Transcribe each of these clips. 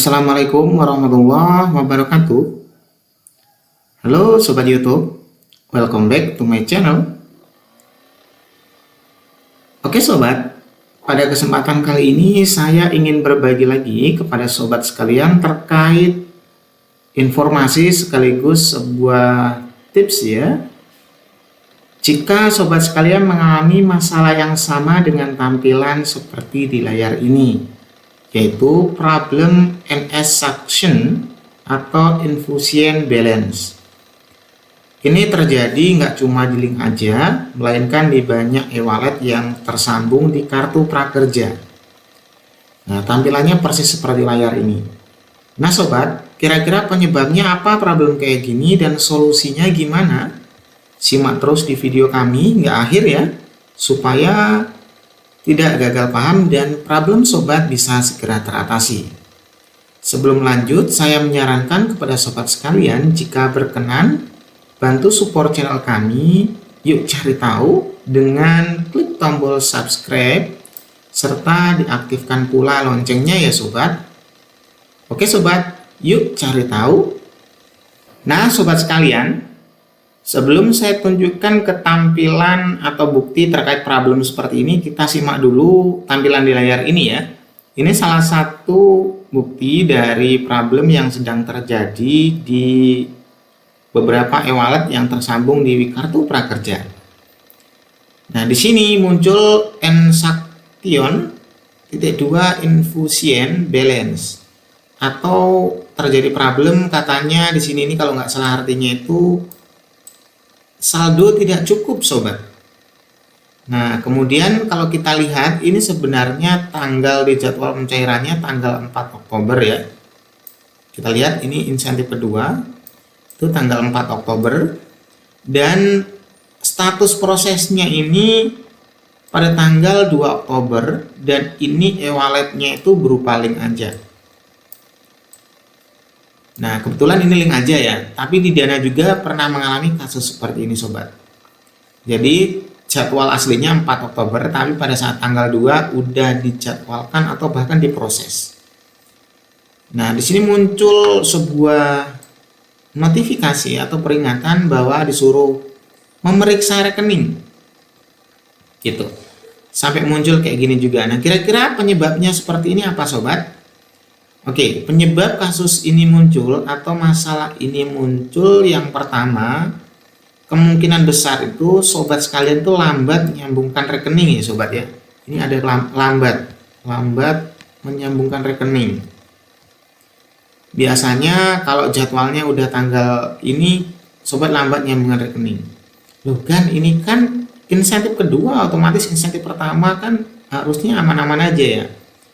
Assalamualaikum warahmatullahi wabarakatuh. Halo Sobat YouTube, welcome back to my channel. Oke Sobat, pada kesempatan kali ini saya ingin berbagi lagi kepada Sobat sekalian terkait informasi sekaligus sebuah tips ya. Jika Sobat sekalian mengalami masalah yang sama dengan tampilan seperti di layar ini, yaitu problem NS suction atau insufficient balance. Ini terjadi nggak cuma di link aja, melainkan di banyak e-wallet yang tersambung di kartu prakerja. Nah, tampilannya persis seperti layar ini. Nah Sobat, kira-kira penyebabnya apa problem kayak gini dan solusinya gimana? Simak terus di video kami nggak akhir ya, supaya tidak gagal paham dan problem Sobat bisa segera teratasi. Sebelum lanjut, saya menyarankan kepada Sobat sekalian jika berkenan, bantu support channel kami, yuk cari tahu dengan klik tombol subscribe, serta diaktifkan pula loncengnya ya Sobat. Oke Sobat, yuk cari tahu. Nah Sobat sekalian, sebelum saya tunjukkan ketampilan atau bukti terkait problem seperti ini, kita simak dulu tampilan di layar ini ya. Ini salah satu bukti dari problem yang sedang terjadi di beberapa e-wallet yang tersambung di kartu prakerja. Nah, di sini muncul NSuction -2 insufficient balance atau terjadi problem, katanya di sini ini kalau nggak salah artinya itu saldo tidak cukup Sobat. Nah kemudian kalau kita lihat ini sebenarnya tanggal di jadwal pencairannya tanggal 4 Oktober ya. Kita lihat ini insentif kedua itu tanggal 4 Oktober dan status prosesnya ini pada tanggal 2 Oktober dan ini e-walletnya itu berupa link aja. Nah kebetulan ini link aja ya, tapi di Dana juga pernah mengalami kasus seperti ini Sobat. Jadi jadwal aslinya 4 Oktober, tapi pada saat tanggal 2 udah dijadwalkan atau bahkan diproses. Nah di sini muncul sebuah notifikasi atau peringatan bahwa disuruh memeriksa rekening, gitu. Sampai muncul kayak gini juga. Nah kira-kira penyebabnya seperti ini apa Sobat? Oke, penyebab kasus ini muncul atau masalah ini muncul yang pertama, kemungkinan besar itu Sobat sekalian tuh lambat menyambungkan rekening ya Sobat ya. Ini ada lambat menyambungkan rekening. Biasanya kalau jadwalnya udah tanggal ini, Sobat lambat menyambungkan rekening. Loh kan ini kan insentif kedua, otomatis insentif pertama kan harusnya aman-aman aja ya.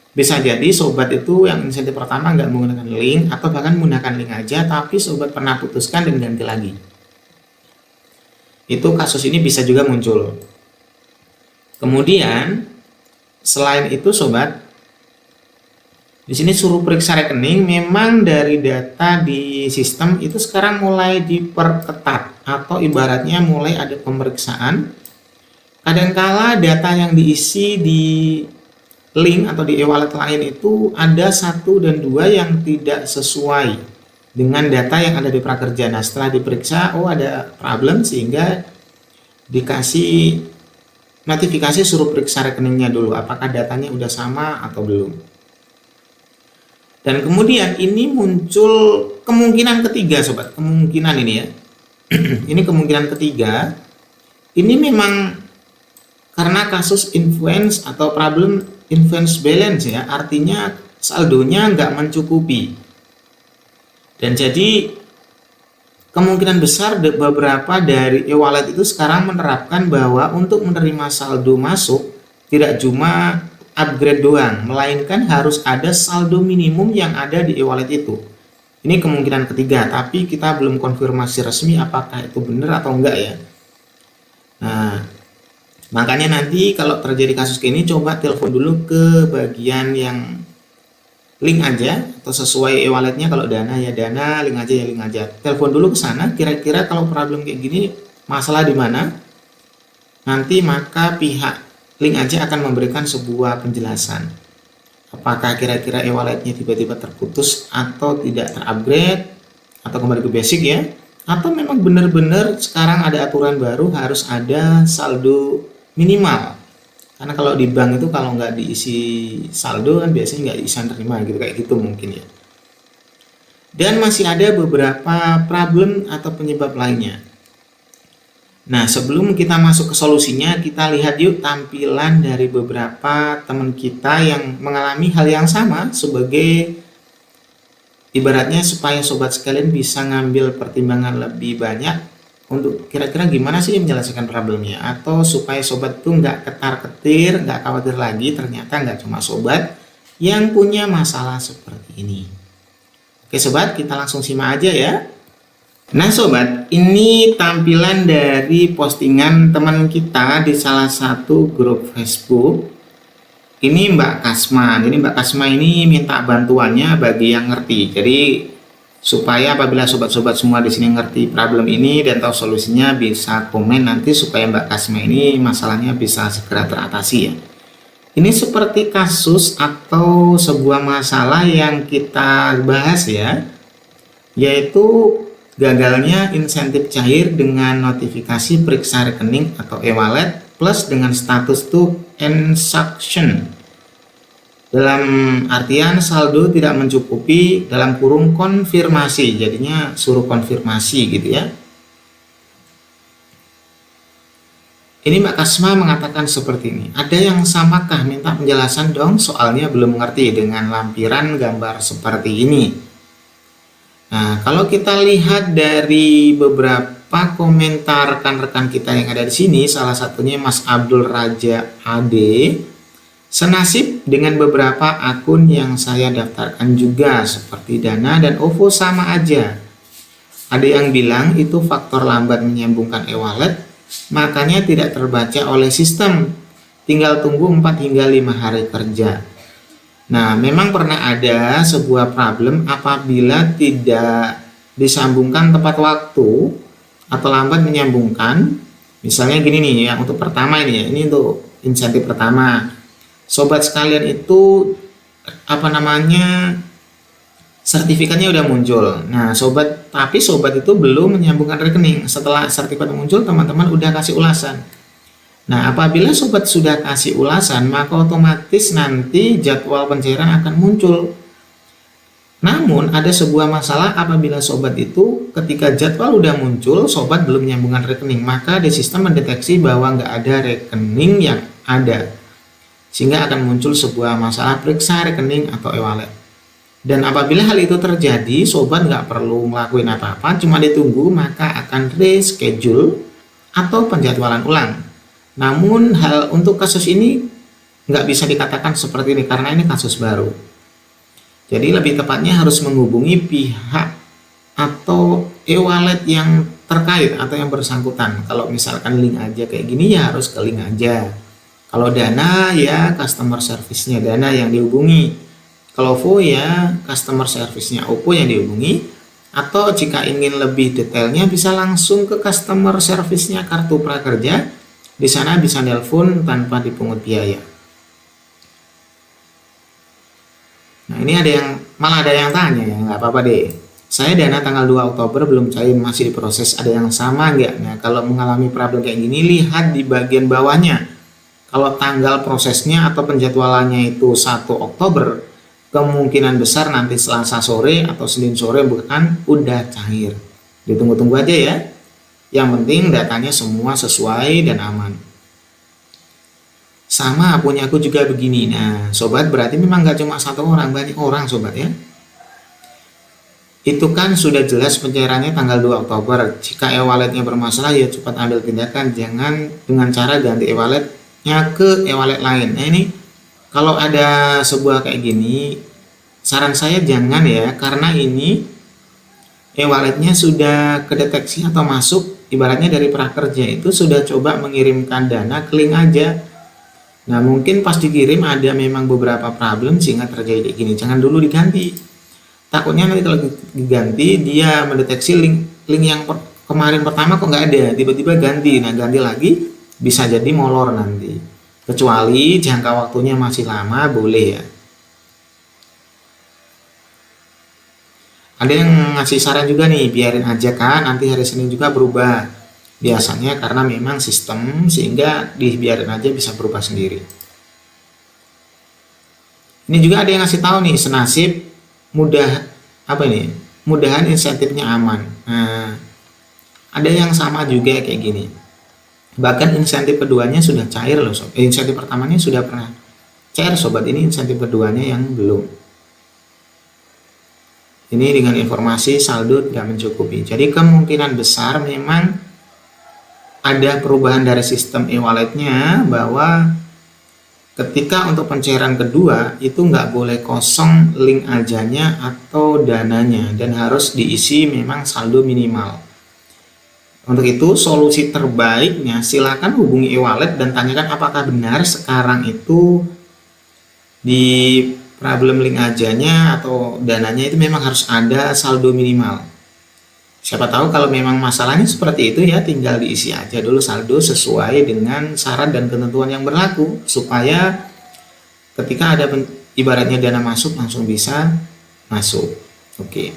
Bisa jadi Sobat itu yang insentif pertama nggak menggunakan link atau bahkan menggunakan link aja, tapi Sobat pernah putuskan dan ganti lagi. Itu kasus ini bisa juga muncul. Kemudian selain itu Sobat, di sini suruh periksa rekening, memang dari data di sistem itu sekarang mulai diperketat atau ibaratnya mulai ada pemeriksaan. Kadangkala data yang diisi di link atau di e-wallet lain itu ada 1 dan 2 yang tidak sesuai dengan data yang ada di prakerja. Nah setelah diperiksa, oh ada problem, sehingga dikasih notifikasi suruh periksa rekeningnya dulu apakah datanya udah sama atau belum. Dan kemudian ini muncul kemungkinan ketiga Sobat, kemungkinan ini ya. Ini kemungkinan ketiga, ini memang karena kasus influence atau problem influence balance ya, artinya saldonya nggak mencukupi. Dan jadi kemungkinan besar beberapa dari e-wallet itu sekarang menerapkan bahwa untuk menerima saldo masuk tidak cuma upgrade doang, melainkan harus ada saldo minimum yang ada di e-wallet itu. Ini kemungkinan ketiga, tapi kita belum konfirmasi resmi apakah itu benar atau enggak ya. Nah makanya nanti kalau terjadi kasus ini coba telepon dulu ke bagian yang link aja atau sesuai e-walletnya. Kalau Dana ya Dana, link aja ya link aja. Telepon dulu ke sana, kira-kira kalau problem kayak gini masalah di mana. Nanti maka pihak link aja akan memberikan sebuah penjelasan. Apakah kira-kira e-walletnya tiba-tiba terputus atau tidak terupgrade atau kembali ke basic ya, atau memang benar-benar sekarang ada aturan baru harus ada saldo minimal. Karena kalau di bank itu kalau nggak diisi saldo kan biasanya nggak bisa terima gitu, kayak gitu mungkin ya. Dan masih ada beberapa problem atau penyebab lainnya. Nah, sebelum kita masuk ke solusinya, kita lihat yuk tampilan dari beberapa teman kita yang mengalami hal yang sama, sebagai ibaratnya supaya sobat sekalian bisa ngambil pertimbangan lebih banyak untuk kira-kira gimana sih menyelesaikan problemnya, atau supaya sobat tuh nggak ketar-ketir, nggak khawatir lagi ternyata nggak cuma sobat yang punya masalah seperti ini. Oke sobat, kita langsung simak aja ya. Nah sobat, ini tampilan dari postingan teman kita di salah satu grup Facebook. Ini Mbak Kasma. Jadi Mbak Kasma ini minta bantuannya bagi yang ngerti. Jadi supaya apabila sobat-sobat semua di sini ngerti problem ini dan tahu solusinya, bisa komen nanti supaya Mbak Kasma ini masalahnya bisa segera teratasi ya. Ini seperti kasus atau sebuah masalah yang kita bahas ya, yaitu gagalnya insentif cair dengan notifikasi periksa rekening atau e-wallet plus dengan status to instruction. Dalam artian saldo tidak mencukupi dalam kurung konfirmasi, jadinya suruh konfirmasi gitu ya. Ini Mbak Kasma mengatakan seperti ini. Ada yang samakah? Minta penjelasan dong, soalnya belum mengerti dengan lampiran gambar seperti ini. Nah, kalau kita lihat dari beberapa komentar rekan-rekan kita yang ada di sini, salah satunya Mas Abdul Raja AD, senasib dengan beberapa akun yang saya daftarkan juga, seperti Dana dan OVO sama aja. Ada yang bilang itu faktor lambat menyambungkan e-wallet, makanya tidak terbaca oleh sistem. Tinggal tunggu 4 hingga 5 hari kerja. Nah, memang pernah ada sebuah problem apabila tidak disambungkan tepat waktu atau lambat menyambungkan. Misalnya gini nih ya, untuk pertama ini ya, ini untuk insentif pertama. Sobat sekalian itu sertifikatnya udah muncul. Nah, tapi sobat itu belum menyambungkan rekening. Setelah sertifikat muncul, teman-teman udah kasih ulasan. Nah, apabila sobat sudah kasih ulasan, maka otomatis nanti jadwal pencairan akan muncul. Namun, ada sebuah masalah apabila sobat itu ketika jadwal udah muncul, sobat belum menyambungkan rekening, maka di sistem mendeteksi bahwa nggak ada rekening yang ada. Sehingga akan muncul sebuah masalah periksa rekening atau e-wallet. Dan apabila hal itu terjadi, sobat nggak perlu ngelakuin apa-apa, cuma ditunggu, maka akan reschedule atau penjadwalan ulang. Namun untuk kasus ini nggak bisa dikatakan seperti ini karena ini kasus baru. Jadi lebih tepatnya harus menghubungi pihak atau e-wallet yang terkait atau yang bersangkutan. Kalau misalkan link aja kayak gini ya harus ke link aja. Kalau Dana ya customer service-nya Dana yang dihubungi. Kalau OVO ya customer service-nya OVO yang dihubungi. Atau jika ingin lebih detailnya bisa langsung ke customer service-nya Kartu Prakerja. Di sana bisa nelpon tanpa dipungut biaya. Nah, ini malah ada yang tanya ya, nggak apa-apa deh. Saya Dana tanggal 2 Oktober belum cair, masih diproses. Ada yang sama nggak? Nah, kalau mengalami problem kayak gini, lihat di bagian bawahnya. Kalau tanggal prosesnya atau penjadwalannya itu 1 Oktober, kemungkinan besar nanti Selasa sore atau Senin sore bukan udah cair. Ditunggu-tunggu aja ya. Yang penting datanya semua sesuai dan aman. Sama punya aku juga begini. Nah sobat, berarti memang nggak cuma satu orang, banyak orang sobat ya. Itu kan sudah jelas pencairannya tanggal 2 Oktober. Jika e-walletnya bermasalah ya cepat ambil tindakan. Jangan dengan cara ganti e-walletnya ke e-wallet lain. Nah ini kalau ada sebuah kayak gini, saran saya jangan ya, karena ini e-walletnya sudah kedeteksi atau masuk. Ibaratnya dari prakerja itu sudah coba mengirimkan dana ke link aja. Nah mungkin pas dikirim ada memang beberapa problem sehingga terjadi kayak gini. Jangan dulu diganti. Takutnya nanti kalau diganti dia mendeteksi link yang kemarin pertama kok nggak ada, tiba-tiba ganti. Nah ganti lagi bisa jadi molor nanti. Kecuali jangka waktunya masih lama boleh ya. Ada yang ngasih saran juga nih, biarin aja kan, nanti hari Senin juga berubah. Biasanya karena memang sistem sehingga dibiarin aja bisa berubah sendiri. Ini juga ada yang ngasih tahu nih, senasib mudah apa ini? Mudahan insentifnya aman. Nah, ada yang sama juga kayak gini. Bahkan insentif keduanya sudah cair loh sob. Insentif pertamanya sudah pernah cair sobat, ini insentif keduanya yang belum. Ini dengan informasi saldo tidak mencukupi. Jadi kemungkinan besar memang ada perubahan dari sistem e-walletnya, bahwa ketika untuk pencairan kedua itu nggak boleh kosong link ajanya atau dananya, dan harus diisi memang saldo minimal. Untuk itu solusi terbaiknya silakan hubungi e-wallet dan tanyakan apakah benar sekarang itu di problem link ajanya atau dananya itu memang harus ada saldo minimal. Siapa tahu kalau memang masalahnya seperti itu ya, tinggal diisi aja dulu saldo sesuai dengan syarat dan ketentuan yang berlaku, supaya ketika ada ibaratnya dana masuk langsung bisa masuk. Oke.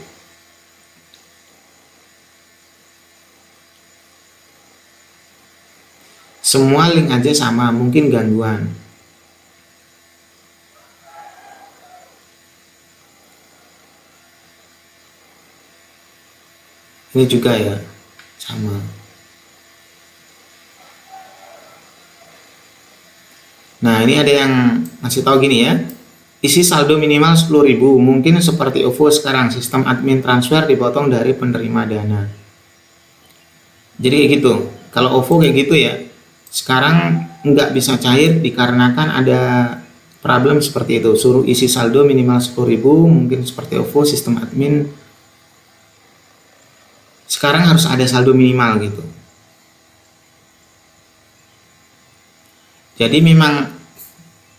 Semua link aja sama, mungkin gangguan. Ini juga ya, sama. Nah, ini ada yang ngasih tahu gini ya. Isi saldo minimal 10.000, mungkin seperti OVO sekarang, sistem admin transfer dipotong dari penerima dana. Jadi kayak gitu. Kalau OVO kayak gitu ya. Sekarang nggak bisa cair dikarenakan ada problem seperti itu. Suruh isi saldo minimal 10.000, mungkin seperti OVO sistem admin. Sekarang harus ada saldo minimal gitu. Jadi memang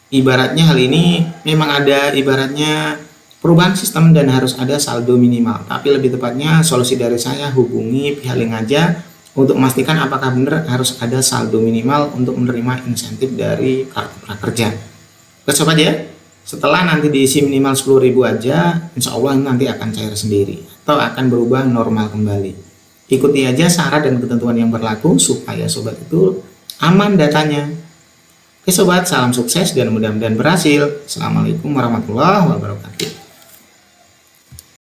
ibaratnya hal ini memang ada ibaratnya perubahan sistem dan harus ada saldo minimal. Tapi lebih tepatnya solusi dari saya, hubungi pihak link aja untuk memastikan apakah benar harus ada saldo minimal untuk menerima insentif dari kartu prakerja. Oke sobat ya, setelah nanti diisi minimal 10.000 aja, insya Allah nanti akan cair sendiri atau akan berubah normal kembali. Ikuti aja syarat dan ketentuan yang berlaku supaya sobat itu aman datanya. Oke sobat, salam sukses dan mudah-mudahan berhasil. Assalamualaikum warahmatullahi wabarakatuh.